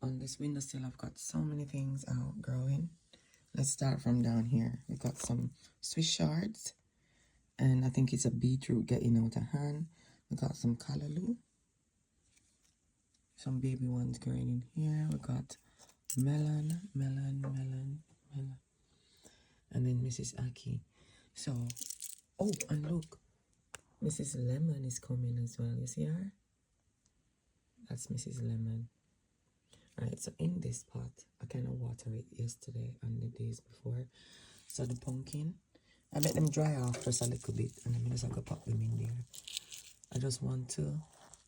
on this windowsill, I've got so many things out growing. Let's start from down here. We've got some Swiss shards, and I think it's a beetroot getting out of hand. We got some callaloo, some baby ones growing in here. We got melon, and then Mrs. Aki. So, oh, and look, Mrs. Lemon is coming as well. You see her? That's Mrs. Lemon. Alright, so in this pot, I kind of watered it yesterday and the days before. So the pumpkin, I let them dry off just a little bit, and I'm just going to pop them in there. I just want to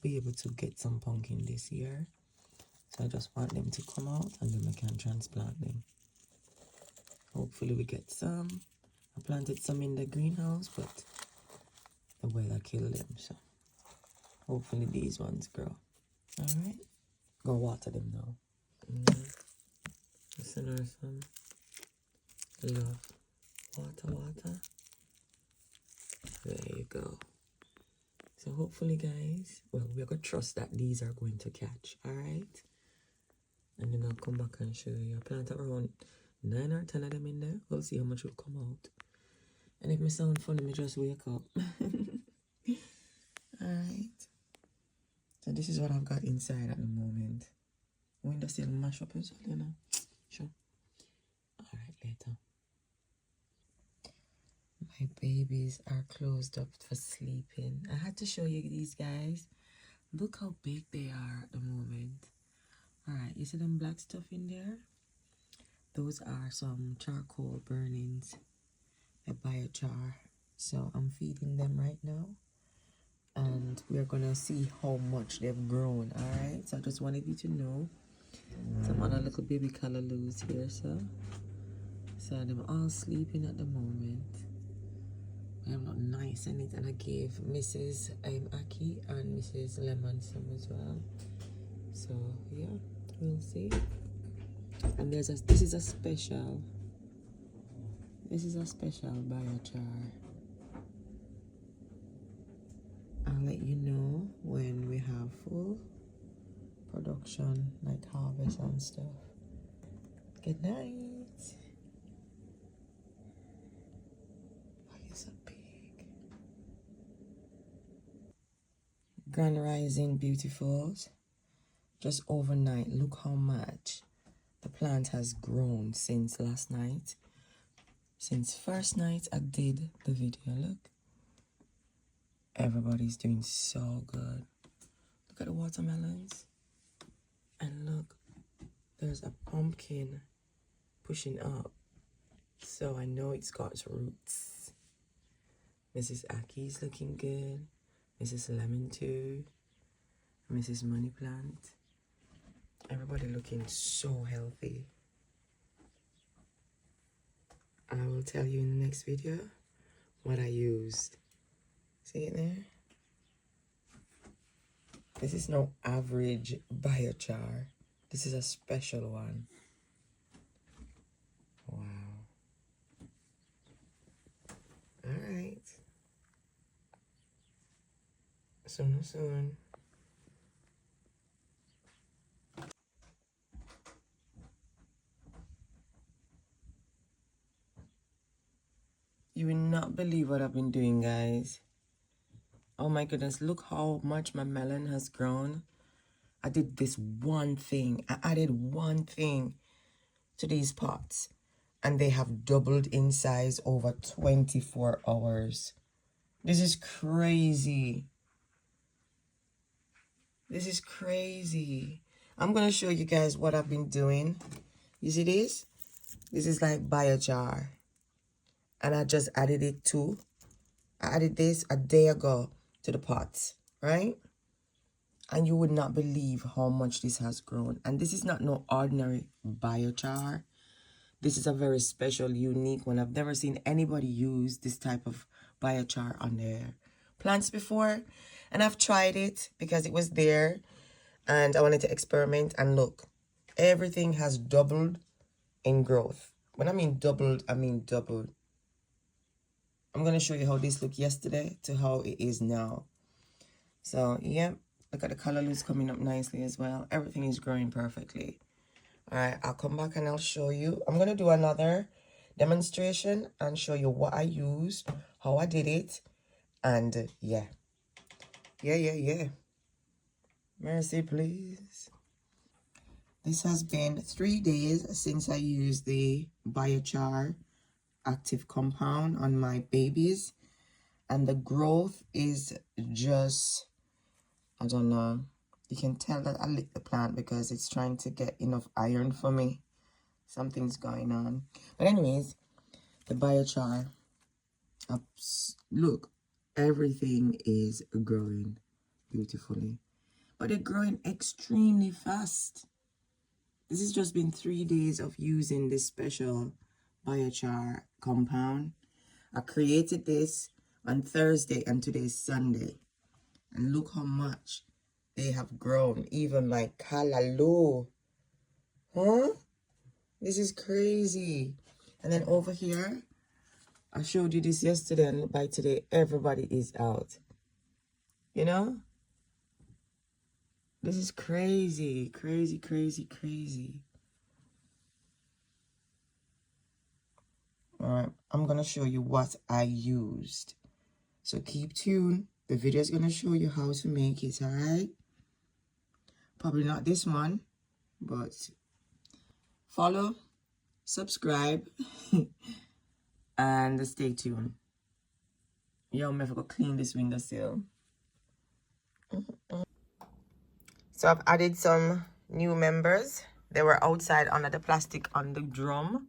be able to get some pumpkin this year. So I just want them to come out, and then I can transplant them. Hopefully we get some. I planted some in the greenhouse, but the weather killed them, so hopefully these ones grow. Alright, go water them now. Listen her some love. Water. There you go. So hopefully, guys, well, we're going to trust that these are going to catch, alright? And then I'll come back and show you. I planted around 9 or 10 of them in there. We'll see how much will come out. And if me sound funny, me just wake up. Alright. So this is what I've got inside at the moment. Windowsill mash up as well, you know. Sure. Alright, later. My babies are closed up for sleeping. I had to show you these guys. Look how big they are at the moment. Alright, you see them black stuff in there? Those are some charcoal burnings. A biochar. So I'm feeding them right now. And we're gonna see how much they've grown. Alright, so I just wanted you to know. Some other little baby callaloos here, so them all sleeping at the moment. I'm not nice in it, and I gave Mrs. Aki and Mrs. Lemon some as well. So yeah, we'll see. And this is a special biochar. I'll let you know when we have full production, like harvest and stuff. Good night. Why is so big? Grand Rising beautifuls. Just overnight, look how much the plant has grown since last night. Since first night I did the video, look. Everybody's doing so good. Look at the watermelons. And look, there's a pumpkin pushing up. So I know it's got roots. Mrs. Aki's looking good. Mrs. Lemon too. Mrs. Money Plant. Everybody looking so healthy. I will tell you in the next video what I used. See it there? This is no average biochar. This is a special one. Wow. Alright. Soon. You will not believe what I've been doing, guys. Oh my goodness, look how much my melon has grown. I did this one thing. I added one thing to these pots, and they have doubled in size over 24 hours. This is crazy. This is crazy. I'm going to show you guys what I've been doing. You see this? This is like biochar. And I just added it too. I added this a day ago to the pots, right? And you would not believe how much this has grown. And this is not no ordinary biochar. This is a very special, unique one. I've never seen anybody use this type of biochar on their plants before. And I've tried it because it was there. And I wanted to experiment. And look, everything has doubled in growth. When I mean doubled, I mean doubled. I'm going to show you how this looked yesterday to how it is now. So, yeah, look at the callaloo's coming up nicely as well. Everything is growing perfectly. All right, I'll come back and I'll show you. I'm going to do another demonstration and show you what I used, how I did it, and yeah. Mercy, please. This has been 3 days since I used the biochar active compound on my babies, and the growth is just, I don't know. You can tell that I licked the plant because it's trying to get enough iron for me. Something's going on. But anyways, the biochar, look, everything is growing beautifully. But they're growing extremely fast. This has just been 3 days of using this special biochar compound. I created this on Thursday and today's Sunday. And look how much they have grown. Even my callaloo. Huh? This is crazy. And then over here, I showed you this yesterday, and by today, everybody is out. You know? This is crazy. Crazy, crazy, crazy. Alright, I'm going to show you what I used. So keep tuned. The video is going to show you how to make it, alright? Probably not this one, but follow, subscribe, and stay tuned. Yo, I'm going to clean this windowsill. So I've added some new members. They were outside under the plastic on the drum,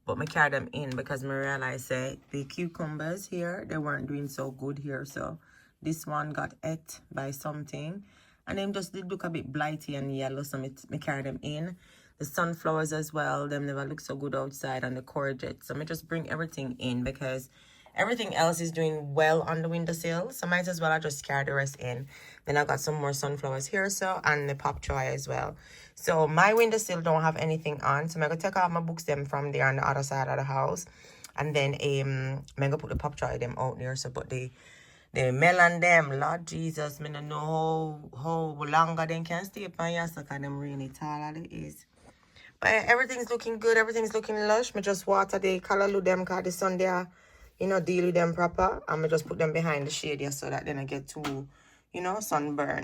but I carried them in because I realized the cucumbers here, they weren't doing so good here. So this one got ate by something, and them just did look a bit blighty and yellow, so I carried them in. The sunflowers as well, them never look so good outside, and the courgettes. So I just bring everything in because everything else is doing well on the windowsill. So might as well I just carry the rest in. Then I got some more sunflowers here, so, and the pop choy as well. So my windowsill don't have anything on. So I'm going to take out my books them from there on the other side of the house. And then I'm going to put the pop choy them out there. So but the melon them, Lord Jesus, I don't know how longer they can stay up on your so because them really tall as it is. But everything's looking good. Everything's looking lush. I just water the callaloo them because the sun there, you know, deal with them proper. And I just put them behind the shade here so that they don't get too, you know, sunburn.